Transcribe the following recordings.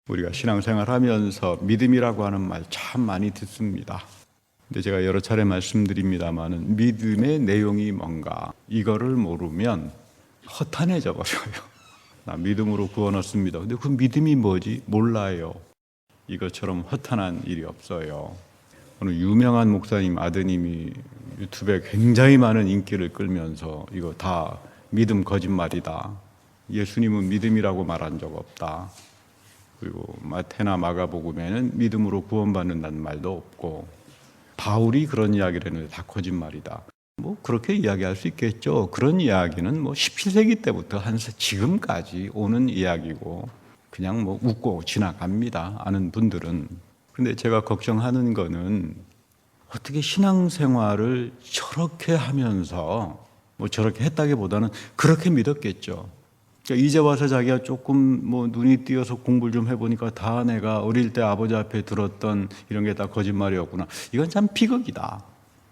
우리가 신앙생활 하면서 믿음이라고 하는 말 참 많이 듣습니다. 근데 제가 여러 차례 말씀드립니다마는 믿음의 내용이 뭔가 이거를 모르면 허탄해져 버려요. 나 믿음으로 구원 얻습니다. 근데 그 믿음이 뭐지? 몰라요. 이것처럼 허탄한 일이 없어요. 어느 유명한 목사님 아드님이 유튜브에 굉장히 많은 인기를 끌면서 이거 다 믿음 거짓말이다. 예수님은 믿음이라고 말한 적 없다. 그리고 마태나 마가복음에는 믿음으로 구원받는다는 말도 없고 바울이 그런 이야기를 했는데 다 거짓말이다. 뭐 그렇게 이야기할 수 있겠죠. 그런 이야기는 뭐 17세기 때부터 한 지금까지 오는 이야기고 그냥 뭐 웃고 지나갑니다. 아는 분들은. 근데 제가 걱정하는 거는 어떻게 신앙생활을 저렇게 하면서 뭐 저렇게 했다기보다는 그렇게 믿었겠죠. 그러니까 이제 와서 자기가 조금 뭐 눈이 띄어서 공부를 좀 해보니까 다 내가 어릴 때 아버지 앞에 들었던 이런 게 다 거짓말이었구나. 이건 참 비극이다.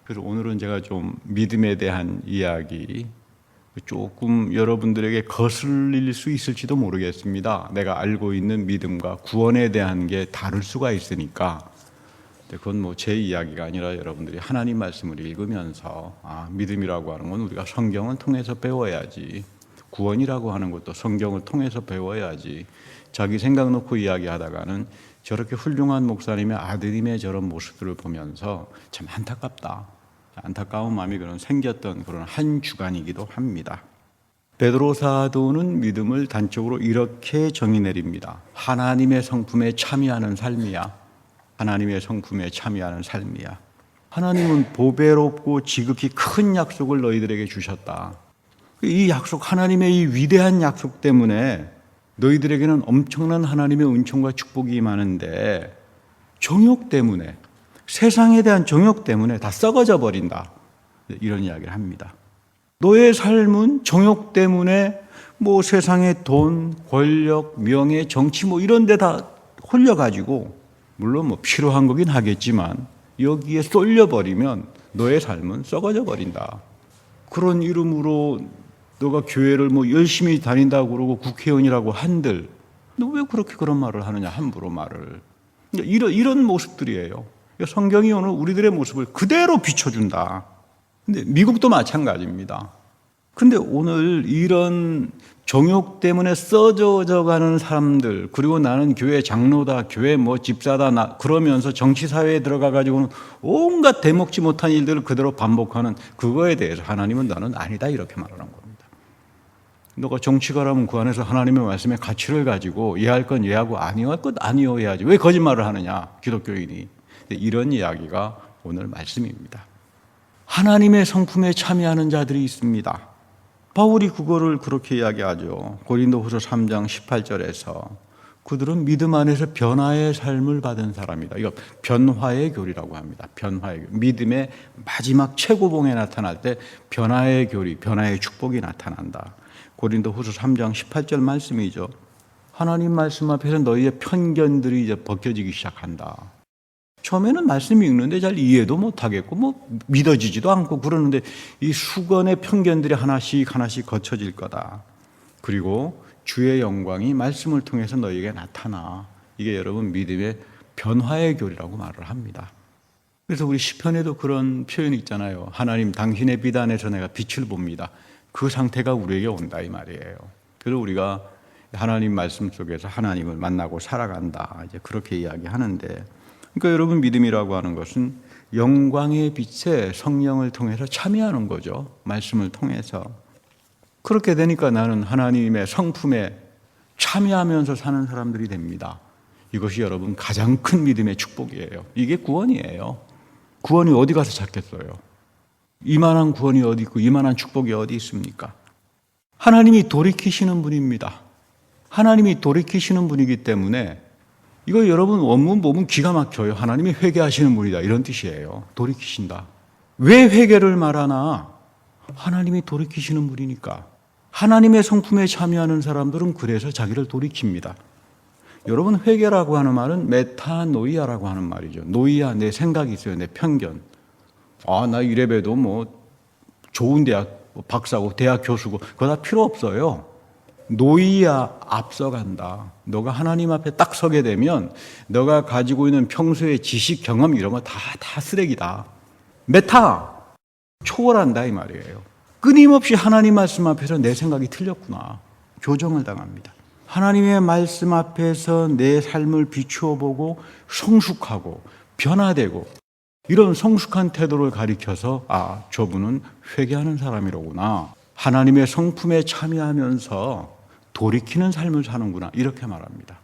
그래서 오늘은 제가 좀 믿음에 대한 이야기 조금 여러분들에게 거슬릴 수 있을지도 모르겠습니다. 내가 알고 있는 믿음과 구원에 대한 게 다를 수가 있으니까. 그건 뭐 제 이야기가 아니라 여러분들이 하나님 말씀을 읽으면서 믿음이라고 하는 건 우리가 성경을 통해서 배워야지. 구원이라고 하는 것도 성경을 통해서 배워야지. 자기 생각 놓고 이야기하다가는 저렇게 훌륭한 목사님의 아드님의 저런 모습들을 보면서 참 안타깝다. 안타까운 마음이 그런 생겼던 그런 한 주간이기도 합니다. 베드로 사도는 믿음을 단적으로 이렇게 정의 내립니다. 하나님의 성품에 참여하는 삶이야. 하나님의 성품에 참여하는 삶이야. 하나님은 보배롭고 지극히 큰 약속을 너희들에게 주셨다. 이 약속, 하나님의 이 위대한 약속 때문에 너희들에게는 엄청난 하나님의 은총과 축복이 임하는데 정욕 때문에, 세상에 대한 정욕 때문에 다 썩어져 버린다. 이런 이야기를 합니다. 너의 삶은 정욕 때문에 뭐 세상의 돈, 권력, 명예, 정치 뭐 이런 데 다 홀려가지고 물론 뭐 필요한 거긴 하겠지만 여기에 쏠려버리면 너의 삶은 썩어져 버린다. 그런 이름으로 너가 교회를 뭐 열심히 다닌다고 그러고 국회의원이라고 한들 너 왜 그렇게 그런 말을 하느냐, 함부로 말을. 이런 모습들이에요. 성경이 오늘 우리들의 모습을 그대로 비춰준다. 근데 미국도 마찬가지입니다. 근데 오늘 이런 정욕 때문에 써져 가는 사람들, 그리고 나는 교회 장로다, 교회 뭐 집사다, 그러면서 정치사회에 들어가 가지고는 온갖 대먹지 못한 일들을 그대로 반복하는 그거에 대해서 하나님은 나는 아니다 이렇게 말하는 겁니다. 너가 정치가라면 그 안에서 하나님의 말씀의 가치를 가지고 이해할 건 이해하고 아니할 것 아니어야지. 왜 거짓말을 하느냐, 기독교인이. 이런 이야기가 오늘 말씀입니다. 하나님의 성품에 참여하는 자들이 있습니다. 바울이 그거를 그렇게 이야기하죠. 고린도후서 3장 18절에서 그들은 믿음 안에서 변화의 삶을 받은 사람이다. 이거 변화의 교리라고 합니다. 변화의 교리. 믿음의 마지막 최고봉에 나타날 때 변화의 교리, 변화의 축복이 나타난다. 고린도후서 3장 18절 말씀이죠. 하나님 말씀 앞에서 너희의 편견들이 이제 벗겨지기 시작한다. 처음에는 말씀 읽는데 잘 이해도 못하겠고 뭐 믿어지지도 않고 그러는데 이 수건의 편견들이 하나씩 거쳐질 거다. 그리고 주의 영광이 말씀을 통해서 너희에게 나타나. 이게 여러분 믿음의 변화의 교리라고 말을 합니다. 그래서 우리 시편에도 그런 표현이 있잖아요. 하나님 당신의 빛 안에서 내가 빛을 봅니다. 그 상태가 우리에게 온다 이 말이에요. 그래서 우리가 하나님 말씀 속에서 하나님을 만나고 살아간다. 이제 그렇게 이야기하는데, 그러니까 여러분 믿음이라고 하는 것은 영광의 빛에 성령을 통해서 참여하는 거죠. 말씀을 통해서. 그렇게 되니까 나는 하나님의 성품에 참여하면서 사는 사람들이 됩니다. 이것이 여러분 가장 큰 믿음의 축복이에요. 이게 구원이에요. 구원이 어디 가서 찾겠어요? 이만한 구원이 어디 있고 이만한 축복이 어디 있습니까? 하나님이 돌이키시는 분입니다. 하나님이 돌이키시는 분이기 때문에 이거 여러분 원문 보면 기가 막혀요. 하나님이 회개하시는 분이다 이런 뜻이에요. 돌이키신다. 왜 회개를 말하나? 하나님이 돌이키시는 분이니까. 하나님의 성품에 참여하는 사람들은 그래서 자기를 돌이킵니다. 여러분 회개라고 하는 말은 메타노이아라고 하는 말이죠. 노이아, 내 생각이 있어요. 내 편견. 나 이래봬도 뭐 좋은 대학 박사고 대학 교수고 그거 다 필요 없어요. 노이야 앞서간다. 너가 하나님 앞에 딱 서게 되면 너가 가지고 있는 평소의 지식, 경험 이런 거 다 쓰레기다. 메타, 초월한다 이 말이에요. 끊임없이 하나님 말씀 앞에서 내 생각이 틀렸구나. 교정을 당합니다. 하나님의 말씀 앞에서 내 삶을 비추어 보고 성숙하고 변화되고 이런 성숙한 태도를 가리켜서 저분은 회개하는 사람이로구나. 하나님의 성품에 참여하면서 돌이키는 삶을 사는구나. 이렇게 말합니다.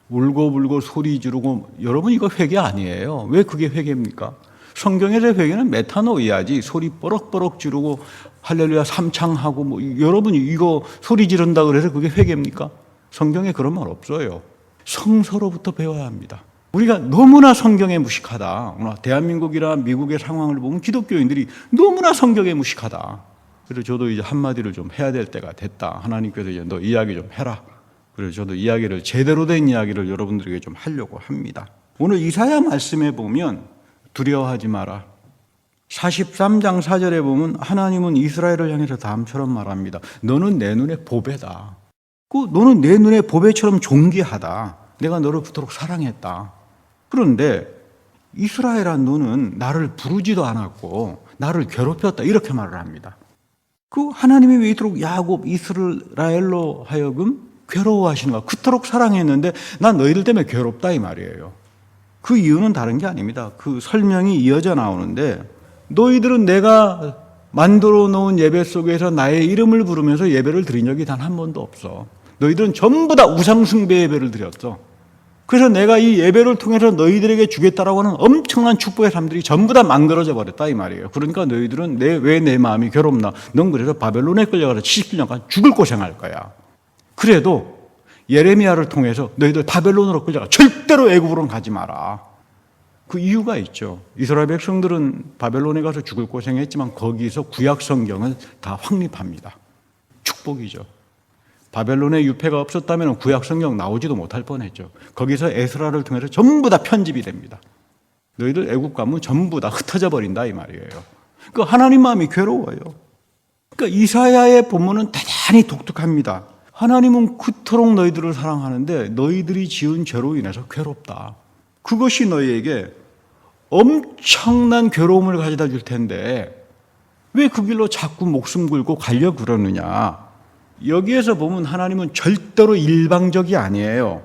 울고불고 소리 지르고 여러분 이거 회개 아니에요. 왜 그게 회개입니까? 성경에서 회개는 메타노이아지 소리 뻐럭뻐럭 지르고 할렐루야 삼창하고 여러분이 이거 소리 지른다 그래서 그게 회개입니까? 성경에 그런 말 없어요. 성서로부터 배워야 합니다. 우리가 너무나 성경에 무식하다. 대한민국이나 미국의 상황을 보면 기독교인들이 너무나 성경에 무식하다. 그래서 저도 이제 한마디를 좀 해야 될 때가 됐다. 하나님께서 이제 너 이야기 좀 해라. 그래서 저도 이야기를 제대로 된 이야기를 여러분들에게 좀 하려고 합니다. 오늘 이사야 말씀에 보면 두려워하지 마라. 43장 4절에 보면 하나님은 이스라엘을 향해서 다음처럼 말합니다. 너는 내 눈에 보배다. 너는 내 눈에 보배처럼 존귀하다. 내가 너를 그토록 사랑했다. 그런데 이스라엘아 너는 나를 부르지도 않았고 나를 괴롭혔다. 이렇게 말을 합니다. 하나님이 왜 이토록 야곱 이스라엘로 하여금 괴로워하시는가? 그토록 사랑했는데 난 너희들 때문에 괴롭다 이 말이에요. 그 이유는 다른 게 아닙니다. 그 설명이 이어져 나오는데 너희들은 내가 만들어 놓은 예배 속에서 나의 이름을 부르면서 예배를 드린 적이 단 한 번도 없어. 너희들은 전부 다 우상숭배 예배를 드렸어. 그래서 내가 이 예배를 통해서 너희들에게 주겠다라고 하는 엄청난 축복의 삶들이 전부 다 망가져 버렸다 이 말이에요. 그러니까 너희들은 왜 내 마음이 괴롭나? 넌 그래서 바벨론에 끌려가서 70년간 죽을 고생할 거야. 그래도 예레미야를 통해서 너희들 바벨론으로 끌려가 절대로 애굽으로는 가지 마라. 그 이유가 있죠. 이스라엘 백성들은 바벨론에 가서 죽을 고생했지만 거기서 구약 성경을 다 확립합니다. 축복이죠. 바벨론에 유패가 없었다면 구약 성경 나오지도 못할 뻔했죠. 거기서 에스라를 통해서 전부 다 편집이 됩니다. 너희들 애국 가면 전부 다 흩어져 버린다 이 말이에요. 그러니까 하나님 마음이 괴로워요. 그러니까 이사야의 본문은 대단히 독특합니다. 하나님은 그토록 너희들을 사랑하는데 너희들이 지은 죄로 인해서 괴롭다. 그것이 너희에게 엄청난 괴로움을 가져다 줄 텐데 왜 그 길로 자꾸 목숨 걸고 가려 그러느냐. 여기에서 보면 하나님은 절대로 일방적이 아니에요.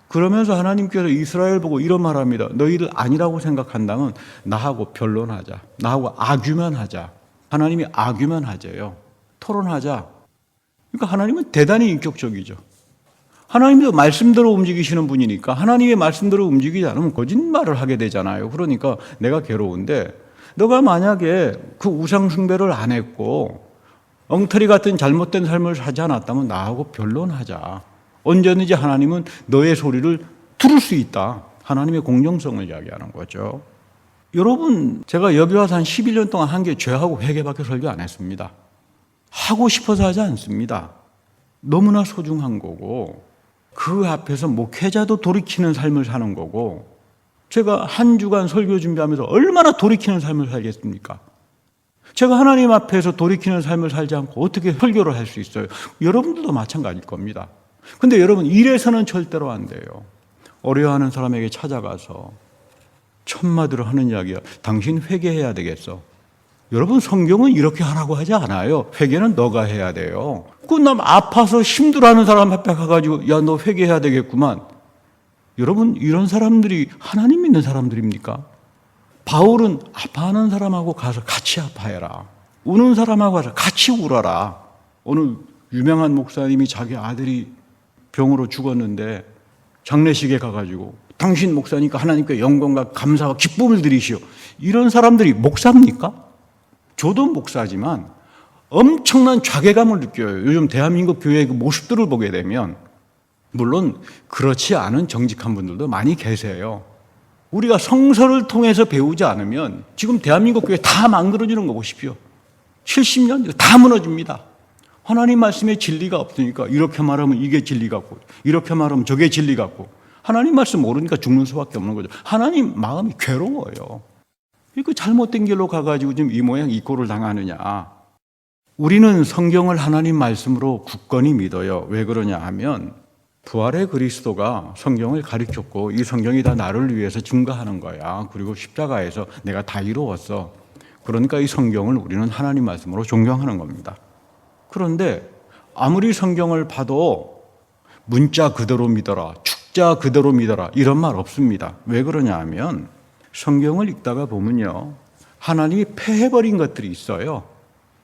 그러면서 하나님께서 이스라엘 보고 이런 말합니다. 너희들 아니라고 생각한다면 나하고 변론하자. 나하고 아규면 하자. 하나님이 아규면 하재요. 토론하자. 그러니까 하나님은 대단히 인격적이죠. 하나님도 말씀대로 움직이시는 분이니까 하나님의 말씀대로 움직이지 않으면 거짓말을 하게 되잖아요. 그러니까 내가 괴로운데 너가 만약에 그 우상 숭배를 안 했고 엉터리 같은 잘못된 삶을 사지 않았다면 나하고 변론하자. 언제든지 하나님은 너의 소리를 들을 수 있다. 하나님의 공정성을 이야기하는 거죠. 여러분, 제가 여기 와서 한 11년 동안 한 게 죄하고 회개밖에 설교 안 했습니다. 하고 싶어서 하지 않습니다. 너무나 소중한 거고 그 앞에서 목회자도 돌이키는 삶을 사는 거고 제가 한 주간 설교 준비하면서 얼마나 돌이키는 삶을 살겠습니까? 제가 하나님 앞에서 돌이키는 삶을 살지 않고 어떻게 설교를 할 수 있어요? 여러분들도 마찬가지일 겁니다. 근데 여러분 이래서는 절대로 안 돼요. 어려워하는 사람에게 찾아가서 천마디로 하는 이야기야. 당신 회개해야 되겠어. 여러분 성경은 이렇게 하라고 하지 않아요. 회개는 너가 해야 돼요. 그 남 아파서 힘들어하는 사람 앞에 가가지고 야 너 회개해야 되겠구만. 여러분 이런 사람들이 하나님 믿는 사람들입니까? 바울은 아파하는 사람하고 가서 같이 아파해라. 우는 사람하고 가서 같이 울어라. 어느 유명한 목사님이 자기 아들이 병으로 죽었는데 장례식에 가가지고 당신 목사니까 하나님께 영광과 감사와 기쁨을 드리시오. 이런 사람들이 목사입니까? 저도 목사지만 엄청난 자괴감을 느껴요. 요즘 대한민국 교회의 그 모습들을 보게 되면 물론 그렇지 않은 정직한 분들도 많이 계세요. 우리가 성서를 통해서 배우지 않으면 지금 대한민국 교회 다 망가져지는 거 보십시오. 70년 다 무너집니다. 하나님 말씀에 진리가 없으니까 이렇게 말하면 이게 진리 같고 이렇게 말하면 저게 진리 같고 하나님 말씀 모르니까 죽는 수밖에 없는 거죠. 하나님 마음이 괴로워요. 그 잘못된 길로 가가지고 지금 이 모양 이 꼴을 당하느냐. 우리는 성경을 하나님 말씀으로 굳건히 믿어요. 왜 그러냐 하면 부활의 그리스도가 성경을 가르쳤고 이 성경이 다 나를 위해서 증거하는 거야. 그리고 십자가에서 내가 다 이루었어. 그러니까 이 성경을 우리는 하나님 말씀으로 존경하는 겁니다. 그런데 아무리 성경을 봐도 문자 그대로 믿어라, 축자 그대로 믿어라 이런 말 없습니다. 왜 그러냐 하면 성경을 읽다가 보면요, 하나님이 폐해버린 것들이 있어요.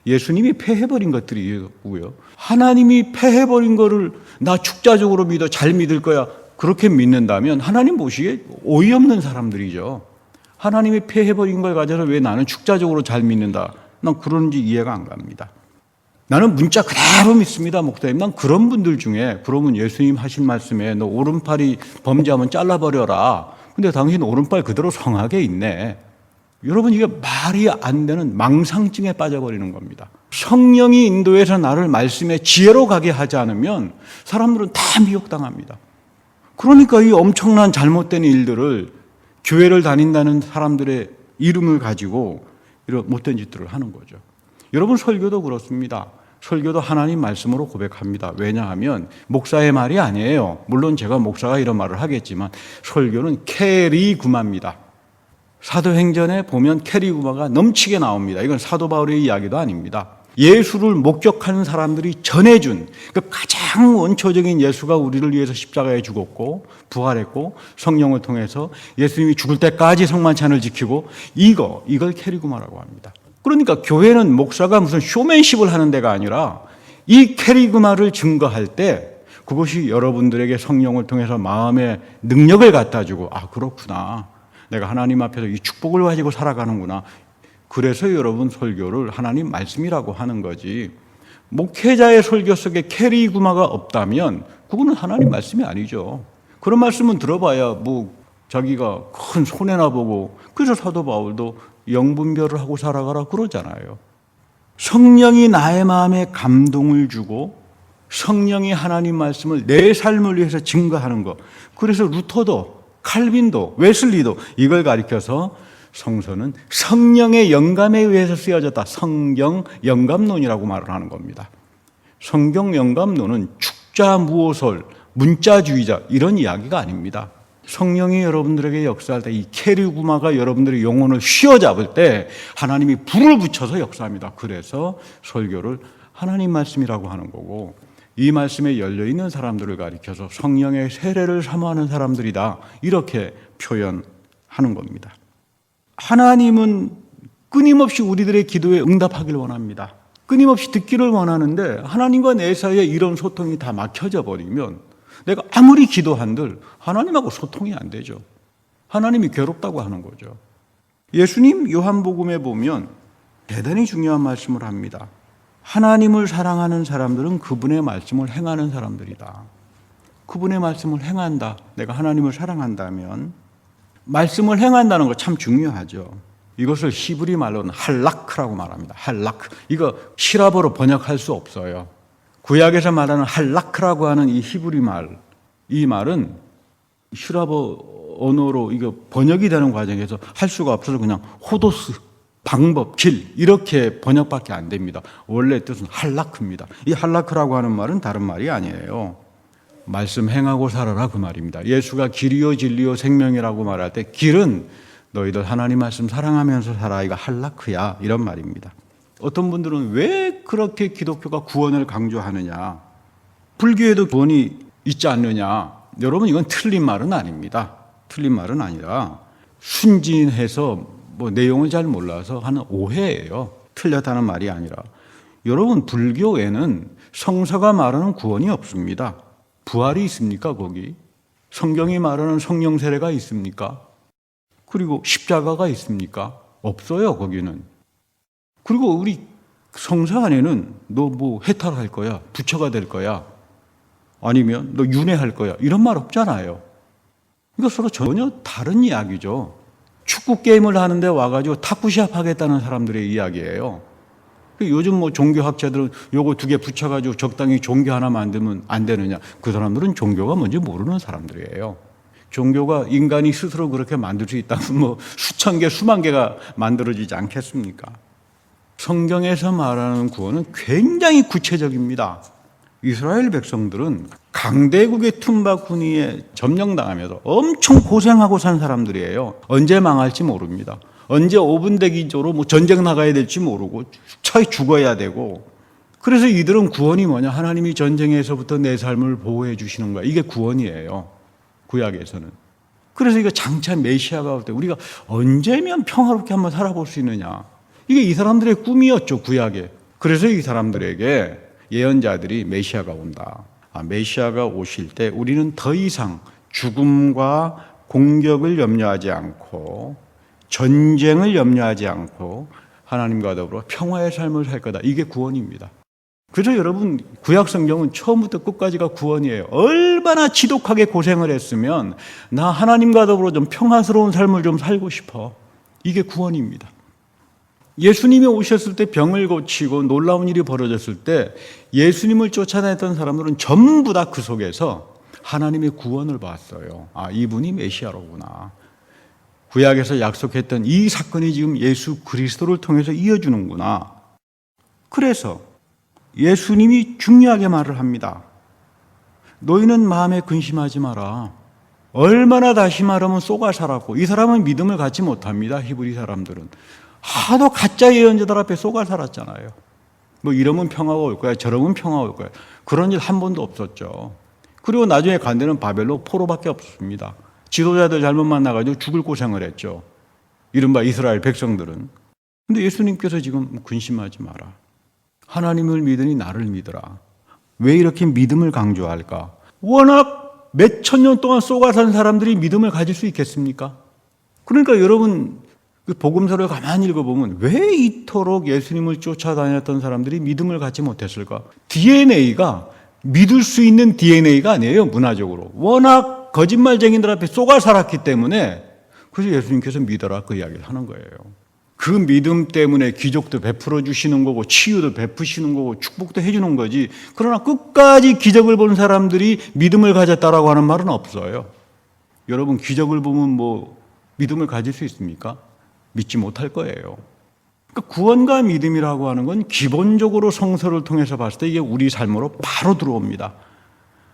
예수님이 폐해버린 것들이 있고요. 하나님이 폐해버린 거를 나 축자적으로 믿어 잘 믿을 거야 그렇게 믿는다면 하나님 보시기에 어이없는 사람들이죠. 하나님이 폐해버린 걸 가져서 왜 나는 축자적으로 잘 믿는다, 난 그런지 이해가 안 갑니다. 나는 문자 그대로 믿습니다, 목사님. 난 그런 분들 중에, 그러면 예수님 하신 말씀에 너 오른팔이 범죄하면 잘라버려라. 근데 당신 오른팔 그대로 성하게 있네. 여러분, 이게 말이 안 되는 망상증에 빠져버리는 겁니다. 성령이 인도해서 나를 말씀의 지혜로 가게 하지 않으면 사람들은 다 미혹당합니다. 그러니까 이 엄청난 잘못된 일들을 교회를 다닌다는 사람들의 이름을 가지고 이런 못된 짓들을 하는 거죠. 여러분, 설교도 그렇습니다. 설교도 하나님 말씀으로 고백합니다. 왜냐하면 목사의 말이 아니에요. 물론 제가 목사가 이런 말을 하겠지만 설교는 캐리구마입니다. 사도행전에 보면 캐리구마가 넘치게 나옵니다. 이건 사도 바울의 이야기도 아닙니다. 예수를 목격하는 사람들이 전해준 그 가장 원초적인 예수가 우리를 위해서 십자가에 죽었고 부활했고 성령을 통해서 예수님이 죽을 때까지 성만찬을 지키고 이걸 캐리구마라고 합니다. 그러니까 교회는 목사가 무슨 쇼맨십을 하는 데가 아니라 이 캐리그마를 증거할 때 그것이 여러분들에게 성령을 통해서 마음의 능력을 갖다 주고, 아, 그렇구나, 내가 하나님 앞에서 이 축복을 가지고 살아가는구나. 그래서 여러분 설교를 하나님 말씀이라고 하는 거지, 목회자의 설교 속에 캐리그마가 없다면 그거는 하나님 말씀이 아니죠. 그런 말씀은 들어봐야 뭐 자기가 큰 손해나 보고. 그래서 사도 바울도 영분별을 하고 살아가라 그러잖아요. 성령이 나의 마음에 감동을 주고 성령이 하나님 말씀을 내 삶을 위해서 증거하는 것. 그래서 루터도 칼빈도 웨슬리도 이걸 가리켜서 성서는 성령의 영감에 의해서 쓰여졌다, 성경 영감론이라고 말을 하는 겁니다. 성경 영감론은 축자무오설, 문자주의자 이런 이야기가 아닙니다. 성령이 여러분들에게 역사할 때 이 캐리구마가 여러분들의 영혼을 휘어잡을 때 하나님이 불을 붙여서 역사합니다. 그래서 설교를 하나님 말씀이라고 하는 거고, 이 말씀에 열려있는 사람들을 가리켜서 성령의 세례를 사모하는 사람들이다, 이렇게 표현하는 겁니다. 하나님은 끊임없이 우리들의 기도에 응답하기를 원합니다. 끊임없이 듣기를 원하는데 하나님과 내 사이에 이런 소통이 다 막혀져 버리면 내가 아무리 기도한들 하나님하고 소통이 안 되죠. 하나님이 괴롭다고 하는 거죠. 예수님 요한복음에 보면 대단히 중요한 말씀을 합니다. 하나님을 사랑하는 사람들은 그분의 말씀을 행하는 사람들이다. 그분의 말씀을 행한다. 내가 하나님을 사랑한다면 말씀을 행한다는 거 참 중요하죠. 이것을 히브리 말로는 할라크라고 말합니다. 할라크. 이거 시라버로 번역할 수 없어요. 구약에서 말하는 할라크라고 하는 이 히브리 말, 이 말은 시라버 언어로 이거 번역이 되는 과정에서 할 수가 없어서 그냥 호도스, 방법, 길 이렇게 번역밖에 안 됩니다. 원래 뜻은 할라크입니다. 이 할라크라고 하는 말은 다른 말이 아니에요. 말씀 행하고 살아라 그 말입니다. 예수가 길이요 진리요 생명이라고 말할 때 길은 너희들 하나님 말씀 사랑하면서 살아, 이거 할라크야, 이런 말입니다. 어떤 분들은 왜 그렇게 기독교가 구원을 강조하느냐, 불교에도 구원이 있지 않느냐. 여러분, 이건 틀린 말은 아닙니다. 틀린 말은 아니라 순진해서 뭐 내용을 잘 몰라서 하는 오해예요. 틀렸다는 말이 아니라. 여러분, 불교에는 성서가 말하는 구원이 없습니다. 부활이 있습니까, 거기? 성경이 말하는 성령 세례가 있습니까? 그리고 십자가가 있습니까? 없어요, 거기는. 그리고 우리 성서 안에는 너 뭐 해탈할 거야, 부처가 될 거야, 아니면 너 윤회할 거야, 이런 말 없잖아요. 이거 서로 전혀 다른 이야기죠. 축구 게임을 하는데 와가지고 탁구 시합 하겠다는 사람들의 이야기예요. 요즘 뭐 종교학자들은 요거 두 개 붙여가지고 적당히 종교 하나 만들면 안 되느냐. 그 사람들은 종교가 뭔지 모르는 사람들이에요. 종교가 인간이 스스로 그렇게 만들 수 있다면 뭐 수천 개, 수만 개가 만들어지지 않겠습니까? 성경에서 말하는 구원은 굉장히 구체적입니다. 이스라엘 백성들은 강대국의 툼바쿠니에 점령당하면서 엄청 고생하고 산 사람들이에요. 언제 망할지 모릅니다. 언제 5분 대기조로 전쟁 나가야 될지 모르고 차에 죽어야 되고. 그래서 이들은 구원이 뭐냐? 하나님이 전쟁에서부터 내 삶을 보호해 주시는 거야. 이게 구원이에요. 구약에서는. 그래서 이거 장차 메시아가 올 때 우리가 언제면 평화롭게 한번 살아볼 수 있느냐. 이게 이 사람들의 꿈이었죠, 구약에. 그래서 이 사람들에게 예언자들이 메시아가 온다. 메시아가 오실 때 우리는 더 이상 죽음과 공격을 염려하지 않고 전쟁을 염려하지 않고 하나님과 더불어 평화의 삶을 살 거다. 이게 구원입니다. 그래서 여러분 구약 성경은 처음부터 끝까지가 구원이에요. 얼마나 지독하게 고생을 했으면 나 하나님과 더불어 좀 평화스러운 삶을 좀 살고 싶어. 이게 구원입니다. 예수님이 오셨을 때 병을 고치고 놀라운 일이 벌어졌을 때 예수님을 쫓아다녔던 사람들은 전부 다 그 속에서 하나님의 구원을 봤어요. 이분이 메시아로구나. 구약에서 약속했던 이 사건이 지금 예수 그리스도를 통해서 이어주는구나. 그래서 예수님이 중요하게 말을 합니다. 너희는 마음에 근심하지 마라. 얼마나 다시 말하면 쏘가 살았고, 이 사람은 믿음을 갖지 못합니다. 히브리 사람들은 하도 가짜 예언자들 앞에 쏘가 살았잖아요. 뭐 이러면 평화가 올 거야, 저러면 평화가 올 거야. 그런 일 한 번도 없었죠. 그리고 나중에 간 데는 바벨론 포로밖에 없었습니다. 지도자들 잘못 만나가지고 죽을 고생을 했죠. 이른바 이스라엘 백성들은. 근데 예수님께서 지금 근심하지 마라. 하나님을 믿으니 나를 믿으라. 왜 이렇게 믿음을 강조할까? 워낙 몇천 년 동안 쏘가 산 사람들이 믿음을 가질 수 있겠습니까? 그러니까 여러분 그 복음서를 가만히 읽어보면 왜 이토록 예수님을 쫓아다녔던 사람들이 믿음을 갖지 못했을까? DNA가 믿을 수 있는 DNA가 아니에요. 문화적으로. 워낙 거짓말쟁이들 앞에 쏘가 살았기 때문에 그래서 예수님께서 믿어라 그 이야기를 하는 거예요. 그 믿음 때문에 기적도 베풀어 주시는 거고 치유도 베푸시는 거고 축복도 해주는 거지. 그러나 끝까지 기적을 본 사람들이 믿음을 가졌다라고 하는 말은 없어요. 여러분 기적을 보면 뭐 믿음을 가질 수 있습니까? 믿지 못할 거예요. 그러니까 구원과 믿음이라고 하는 건 기본적으로 성서를 통해서 봤을 때 이게 우리 삶으로 바로 들어옵니다.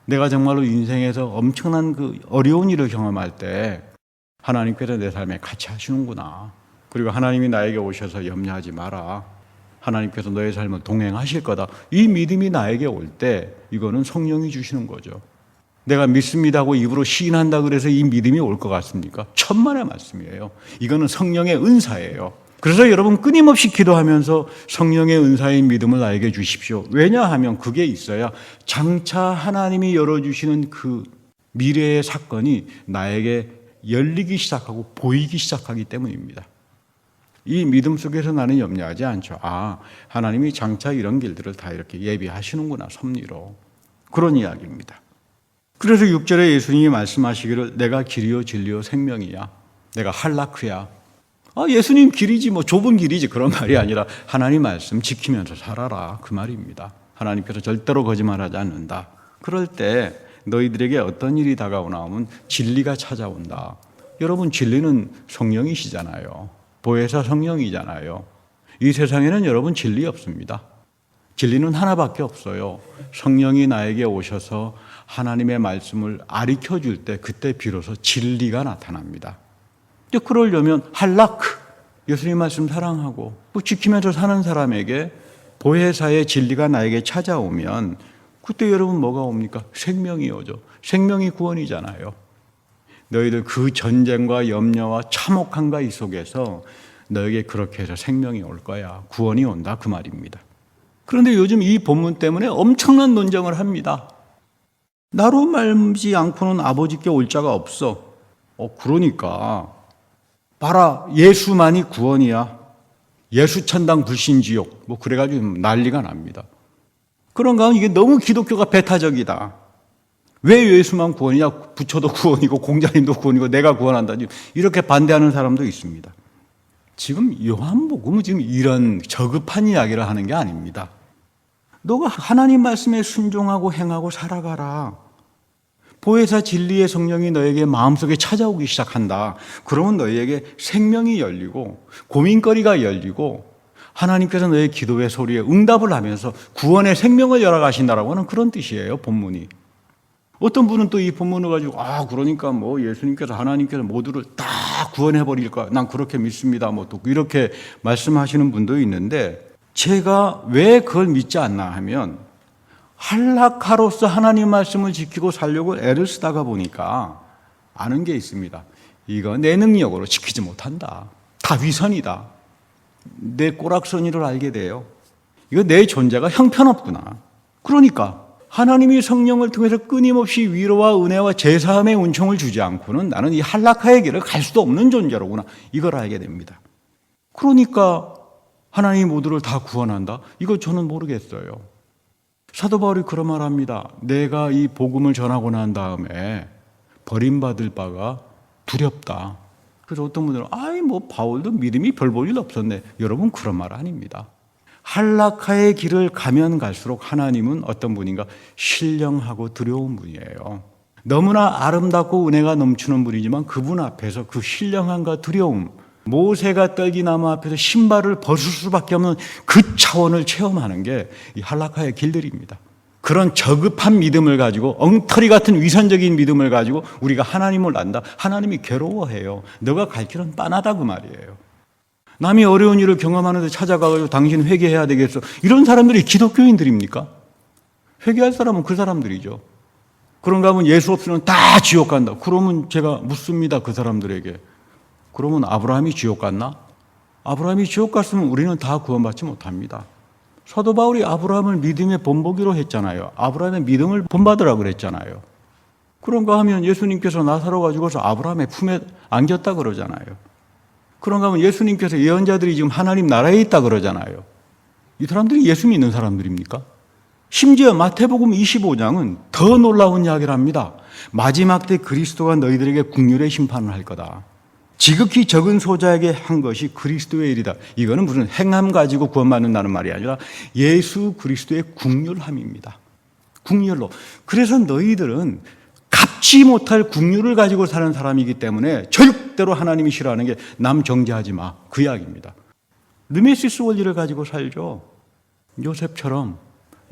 내가 정말로 인생에서 엄청난 그 어려운 일을 경험할 때 하나님께서 내 삶에 같이 하시는구나. 그리고 하나님이 나에게 오셔서 염려하지 마라. 하나님께서 너의 삶을 동행하실 거다. 이 믿음이 나에게 올 때 이거는 성령이 주시는 거죠. 내가 믿습니다 하고 입으로 시인한다 그래서 이 믿음이 올 것 같습니까? 천만의 말씀이에요. 이거는 성령의 은사예요. 그래서 여러분 끊임없이 기도하면서 성령의 은사인 믿음을 나에게 주십시오. 왜냐하면 그게 있어야 장차 하나님이 열어주시는 그 미래의 사건이 나에게 열리기 시작하고 보이기 시작하기 때문입니다. 이 믿음 속에서 나는 염려하지 않죠. 하나님이 장차 이런 길들을 다 이렇게 예비하시는구나, 섭리로. 그런 이야기입니다. 그래서 6절에 예수님이 말씀하시기를 내가 길이요 진리요 생명이야. 내가 할라크야. 예수님 길이지 뭐 좁은 길이지 그런 말이 아니라 하나님 말씀 지키면서 살아라 그 말입니다. 하나님께서 절대로 거짓말하지 않는다. 그럴 때 너희들에게 어떤 일이 다가오나 하면 진리가 찾아온다. 여러분 진리는 성령이시잖아요. 보혜사 성령이잖아요. 이 세상에는 여러분 진리 없습니다. 진리는 하나밖에 없어요. 성령이 나에게 오셔서 하나님의 말씀을 가르쳐 줄 때 그때 비로소 진리가 나타납니다. 그러려면 할라크, 예수님 말씀 사랑하고 지키면서 사는 사람에게 보혜사의 진리가 나에게 찾아오면 그때 여러분 뭐가 옵니까? 생명이 오죠. 생명이 구원이잖아요. 너희들 그 전쟁과 염려와 참혹함과 이 속에서 너에게 그렇게 해서 생명이 올 거야. 구원이 온다 그 말입니다. 그런데 요즘 이 본문 때문에 엄청난 논쟁을 합니다. 나로 말지 않고는 아버지께 올 자가 없어. 그러니까 봐라 예수만이 구원이야. 예수 천당 불신 지옥 뭐 그래가지고 난리가 납니다. 그런가 하면 이게 너무 기독교가 배타적이다. 왜 예수만 구원이냐? 부처도 구원이고 공자님도 구원이고 내가 구원한다. 이렇게 반대하는 사람도 있습니다. 지금 요한복음은 지금 이런 저급한 이야기를 하는 게 아닙니다. 너가 하나님 말씀에 순종하고 행하고 살아가라. 보혜사 진리의 성령이 너에게 마음속에 찾아오기 시작한다. 그러면 너희에게 생명이 열리고 고민거리가 열리고 하나님께서 너의 기도의 소리에 응답을 하면서 구원의 생명을 열어가신다라고 하는 그런 뜻이에요, 본문이. 어떤 분은 또 이 본문을 가지고 그러니까 뭐 예수님께서 하나님께서 모두를 다 구원해 버릴 거야. 난 그렇게 믿습니다. 뭐 또 이렇게 말씀하시는 분도 있는데 제가 왜 그걸 믿지 않나 하면 한락가로서 하나님 말씀을 지키고 살려고 애를 쓰다가 보니까 아는 게 있습니다. 이거 내 능력으로 지키지 못한다. 다 위선이다. 내 꼬락서니를 알게 돼요. 이거 내 존재가 형편없구나. 그러니까 하나님이 성령을 통해서 끊임없이 위로와 은혜와 제사함의 은총을 주지 않고는 나는 이 한락하의 길을 갈 수도 없는 존재로구나. 이걸 알게 됩니다. 그러니까 하나님이 모두를 다 구원한다? 이거 저는 모르겠어요. 사도 바울이 그런 말 합니다. 내가 이 복음을 전하고 난 다음에 버림받을 바가 두렵다. 그래서 어떤 분들은 바울도 믿음이 별 볼 일 없었네. 여러분 그런 말 아닙니다. 한락하의 길을 가면 갈수록 하나님은 어떤 분인가? 신령하고 두려운 분이에요. 너무나 아름답고 은혜가 넘치는 분이지만 그분 앞에서 그 신령함과 두려움, 모세가 떨기나무 앞에서 신발을 벗을 수밖에 없는 그 차원을 체험하는 게 이 한락하의 길들입니다. 그런 저급한 믿음을 가지고 엉터리 같은 위선적인 믿음을 가지고 우리가 하나님을 안다. 하나님이 괴로워해요. 너가 갈 길은 빤하다 그 말이에요. 남이 어려운 일을 경험하는데 찾아가서 당신 회개해야 되겠어. 이런 사람들이 기독교인들입니까? 회개할 사람은 그 사람들이죠. 그런가 하면 예수 없으면 다 지옥 간다. 그러면 제가 묻습니다. 그 사람들에게. 그러면 아브라함이 지옥 갔나? 아브라함이 지옥 갔으면 우리는 다 구원받지 못합니다. 사도 바울이 아브라함을 믿음의 본보기로 했잖아요. 아브라함의 믿음을 본받으라 그랬잖아요. 그런가 하면 예수님께서 나사로 가지고서 아브라함의 품에 안겼다 그러잖아요. 그런가 하면 예수님께서 예언자들이 지금 하나님 나라에 있다 그러잖아요. 이 사람들이 예수 믿는 사람들입니까? 심지어 마태복음 25장은 더 놀라운 이야기를 합니다. 마지막 때 그리스도가 너희들에게 국률의 심판을 할 거다. 지극히 적은 소자에게 한 것이 그리스도의 일이다. 이거는 무슨 행함 가지고 구원받는다는 말이 아니라 예수 그리스도의 국률함입니다. 국률로. 그래서 너희들은 갚지 못할 국률을 가지고 사는 사람이기 때문에 절대로 하나님이 싫어하는 게 남 정죄하지 마. 그 이야기입니다. 르메시스 원리를 가지고 살죠. 요셉처럼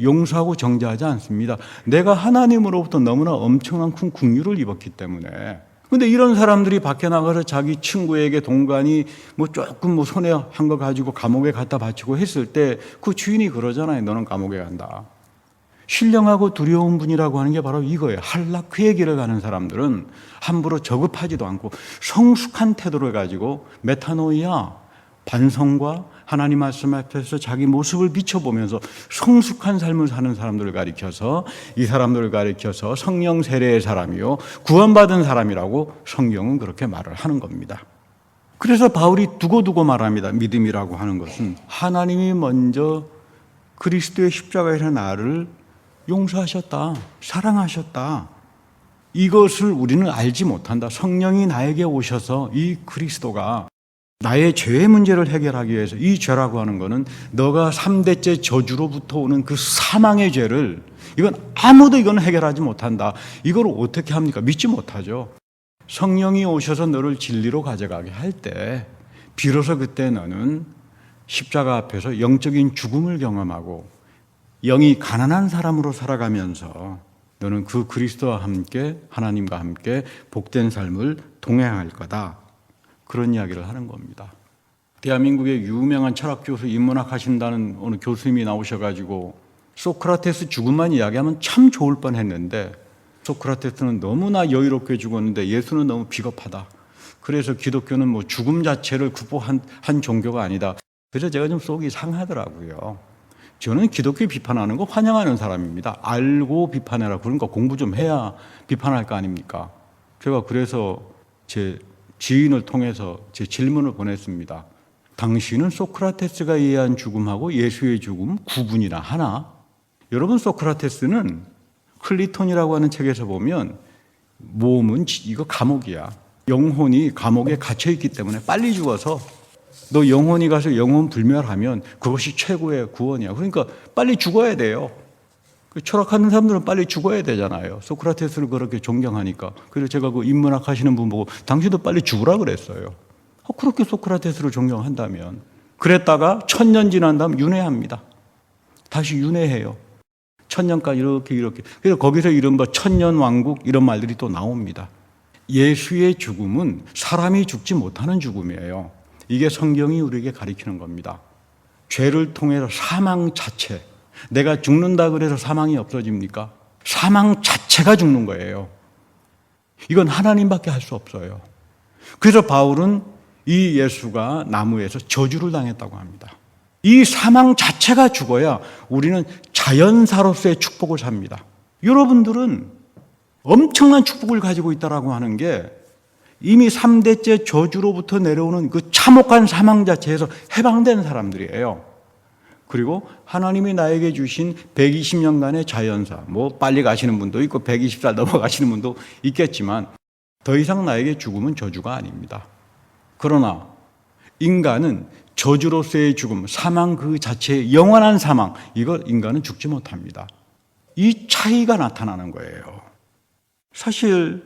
용서하고 정죄하지 않습니다. 내가 하나님으로부터 너무나 엄청난 큰 국률을 입었기 때문에. 근데 이런 사람들이 밖에 나가서 자기 친구에게 동간이 조금 손해 한 거 가지고 감옥에 갖다 바치고 했을 때 그 주인이 그러잖아요. 너는 감옥에 간다. 신령하고 두려운 분이라고 하는 게 바로 이거예요. 한락회의 길을 가는 사람들은 함부로 저급하지도 않고 성숙한 태도를 가지고 메타노이아, 반성과 하나님 말씀 앞에서 자기 모습을 비춰보면서 성숙한 삶을 사는 사람들을 가리켜서 이 사람들을 가리켜서 성령 세례의 사람이요 구원받은 사람이라고 성경은 그렇게 말을 하는 겁니다. 그래서 바울이 두고두고 말합니다. 믿음이라고 하는 것은 하나님이 먼저 그리스도의 십자가에서 나를 용서하셨다. 사랑하셨다. 이것을 우리는 알지 못한다. 성령이 나에게 오셔서 이 그리스도가 나의 죄의 문제를 해결하기 위해서 이 죄라고 하는 것은 너가 3대째 저주로부터 오는 그 사망의 죄를 이건 아무도 이건 해결하지 못한다. 이걸 어떻게 합니까? 믿지 못하죠. 성령이 오셔서 너를 진리로 가져가게 할 때 비로소 그때 너는 십자가 앞에서 영적인 죽음을 경험하고 영이 가난한 사람으로 살아가면서 너는 그 그리스도와 함께 하나님과 함께 복된 삶을 동행할 거다. 그런 이야기를 하는 겁니다. 대한민국의 유명한 철학 교수 인문학 하신다는 어느 교수님이 나오셔가지고 소크라테스 죽음만 이야기하면 참 좋을 뻔했는데 소크라테스는 너무나 여유롭게 죽었는데 예수는 너무 비겁하다. 그래서 기독교는 죽음 자체를 구포한 종교가 아니다. 그래서 제가 좀 속이 상하더라고요. 저는 기독교 비판하는 거 환영하는 사람입니다. 알고 비판해라. 그러니까 공부 좀 해야 비판할 거 아닙니까? 제가 그래서 제 지인을 통해서 제 질문을 보냈습니다. 당신은 소크라테스가 이해한 죽음하고 예수의 죽음 구분이나 하나? 여러분 소크라테스는 클리톤이라고 하는 책에서 보면 몸은 이거 감옥이야. 영혼이 감옥에 갇혀있기 때문에 빨리 죽어서 너 영혼이 가서 영혼 불멸하면 그것이 최고의 구원이야. 그러니까 빨리 죽어야 돼요. 철학하는 사람들은 빨리 죽어야 되잖아요. 소크라테스를 그렇게 존경하니까. 그래서 제가 그 인문학 하시는 분 보고 당신도 빨리 죽으라 그랬어요. 그렇게 소크라테스를 존경한다면 그랬다가 1000년 지난 다음 윤회합니다. 다시 윤회해요. 1000년까지 이렇게. 그래서 거기서 이른바 천년왕국 이런 말들이 또 나옵니다. 예수의 죽음은 사람이 죽지 못하는 죽음이에요. 이게 성경이 우리에게 가리키는 겁니다. 죄를 통해서 사망 자체, 내가 죽는다 그래서 사망이 없어집니까? 사망 자체가 죽는 거예요. 이건 하나님밖에 할 수 없어요. 그래서 바울은 이 예수가 나무에서 저주를 당했다고 합니다. 이 사망 자체가 죽어야 우리는 자연사로서의 축복을 삽니다. 여러분들은 엄청난 축복을 가지고 있다라고 하는 게 이미 3대째 저주로부터 내려오는 그 참혹한 사망 자체에서 해방된 사람들이에요. 그리고 하나님이 나에게 주신 120년간의 자연사, 뭐 빨리 가시는 분도 있고 120살 넘어가시는 분도 있겠지만 더 이상 나에게 죽음은 저주가 아닙니다. 그러나 인간은 저주로서의 죽음, 사망 그 자체의 영원한 사망, 이걸 인간은 죽지 못합니다. 이 차이가 나타나는 거예요. 사실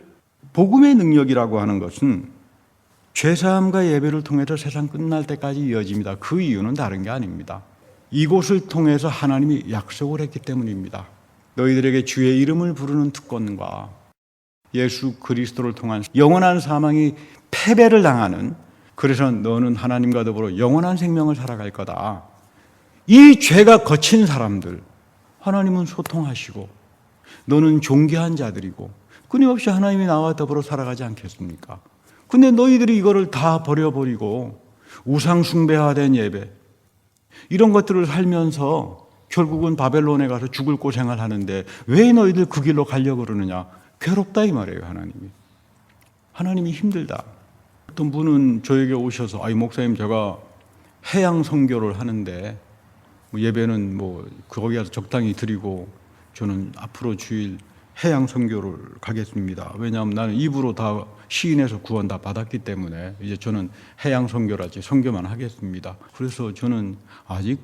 복음의 능력이라고 하는 것은 죄사함과 예배를 통해서 세상 끝날 때까지 이어집니다. 그 이유는 다른 게 아닙니다. 이곳을 통해서 하나님이 약속을 했기 때문입니다. 너희들에게 주의 이름을 부르는 특권과 예수 그리스도를 통한 영원한 사망이 패배를 당하는, 그래서 너는 하나님과 더불어 영원한 생명을 살아갈 거다. 이 죄가 거친 사람들, 하나님은 소통하시고 너는 존귀한 자들이고 끊임없이 하나님이 나와 더불어 살아가지 않겠습니까? 근데 너희들이 이거를 다 버려버리고 우상 숭배화된 예배, 이런 것들을 살면서 결국은 바벨론에 가서 죽을 고생을 하는데 왜 너희들 그 길로 가려고 그러느냐? 괴롭다 이 말이에요. 하나님이 힘들다. 어떤 분은 저에게 오셔서 목사님 제가 해양 선교를 하는데 예배는 거기 가서 적당히 드리고 저는 앞으로 주일 해양 선교를 가겠습니다. 왜냐하면 나는 입으로 다 시인해서 구원 다 받았기 때문에 이제 저는 해양 선교라지 선교만 하겠습니다. 그래서 저는 아직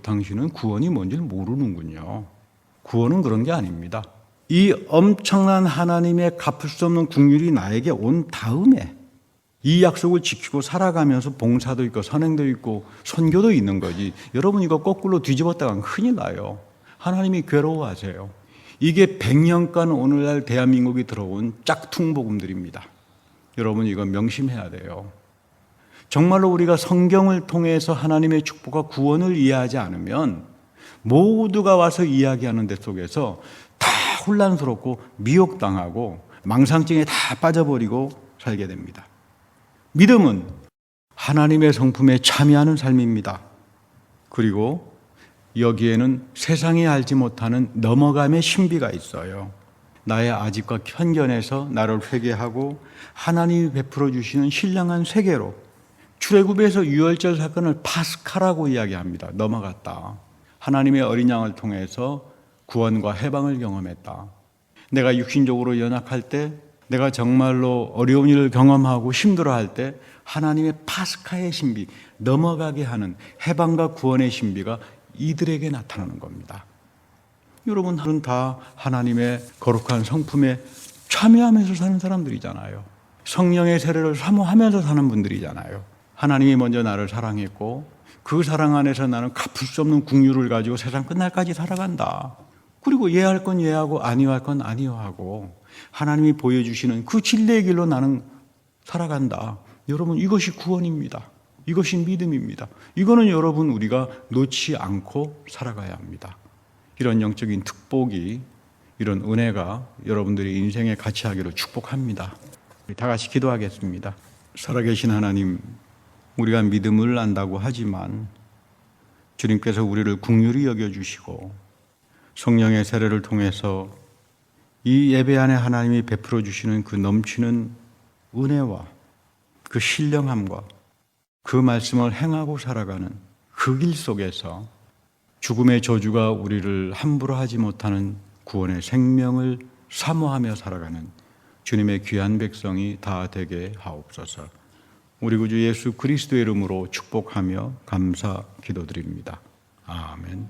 당신은 구원이 뭔지를 모르는군요. 구원은 그런 게 아닙니다. 이 엄청난 하나님의 갚을 수 없는 긍휼이 나에게 온 다음에 이 약속을 지키고 살아가면서 봉사도 있고 선행도 있고 선교도 있는 거지. 여러분 이거 거꾸로 뒤집었다가 큰일 나요. 하나님이 괴로워하세요. 이게 100년간 오늘날 대한민국이 들어온 짝퉁 복음들입니다. 여러분 이거 명심해야 돼요. 정말로 우리가 성경을 통해서 하나님의 축복과 구원을 이해하지 않으면 모두가 와서 이야기하는 데 속에서 다 혼란스럽고 미혹당하고 망상증에 다 빠져버리고 살게 됩니다. 믿음은 하나님의 성품에 참여하는 삶입니다. 그리고 여기에는 세상이 알지 못하는 넘어감의 신비가 있어요. 나의 아집과 편견에서 나를 회개하고 하나님이 베풀어 주시는 신령한 세계로, 출애굽에서 유월절 사건을 파스카라고 이야기합니다. 넘어갔다. 하나님의 어린 양을 통해서 구원과 해방을 경험했다. 내가 육신적으로 연약할 때, 내가 정말로 어려운 일을 경험하고 힘들어할 때 하나님의 파스카의 신비, 넘어가게 하는 해방과 구원의 신비가 이들에게 나타나는 겁니다. 여러분들은 다 하나님의 거룩한 성품에 참여하면서 사는 사람들이잖아요. 성령의 세례를 사모하면서 사는 분들이잖아요. 하나님이 먼저 나를 사랑했고 그 사랑 안에서 나는 갚을 수 없는 긍휼을 가지고 세상 끝날까지 살아간다. 그리고 이해할 건 이해하고 아니할 건 아니하고 하나님이 보여주시는 그 진리의 길로 나는 살아간다. 여러분 이것이 구원입니다. 이것이 믿음입니다. 이거는 여러분 우리가 놓지 않고 살아가야 합니다. 이런 영적인 특복이, 이런 은혜가 여러분들의 인생에 같이 하기를 축복합니다. 다 같이 기도하겠습니다. 살아계신 하나님, 우리가 믿음을 안다고 하지만 주님께서 우리를 긍휼히 여겨주시고 성령의 세례를 통해서 이 예배 안에 하나님이 베풀어 주시는 그 넘치는 은혜와 그 신령함과 그 말씀을 행하고 살아가는 그 길 속에서 죽음의 저주가 우리를 함부로 하지 못하는 구원의 생명을 사모하며 살아가는 주님의 귀한 백성이 다 되게 하옵소서. 우리 구주 예수 그리스도의 이름으로 축복하며 감사 기도드립니다. 아멘.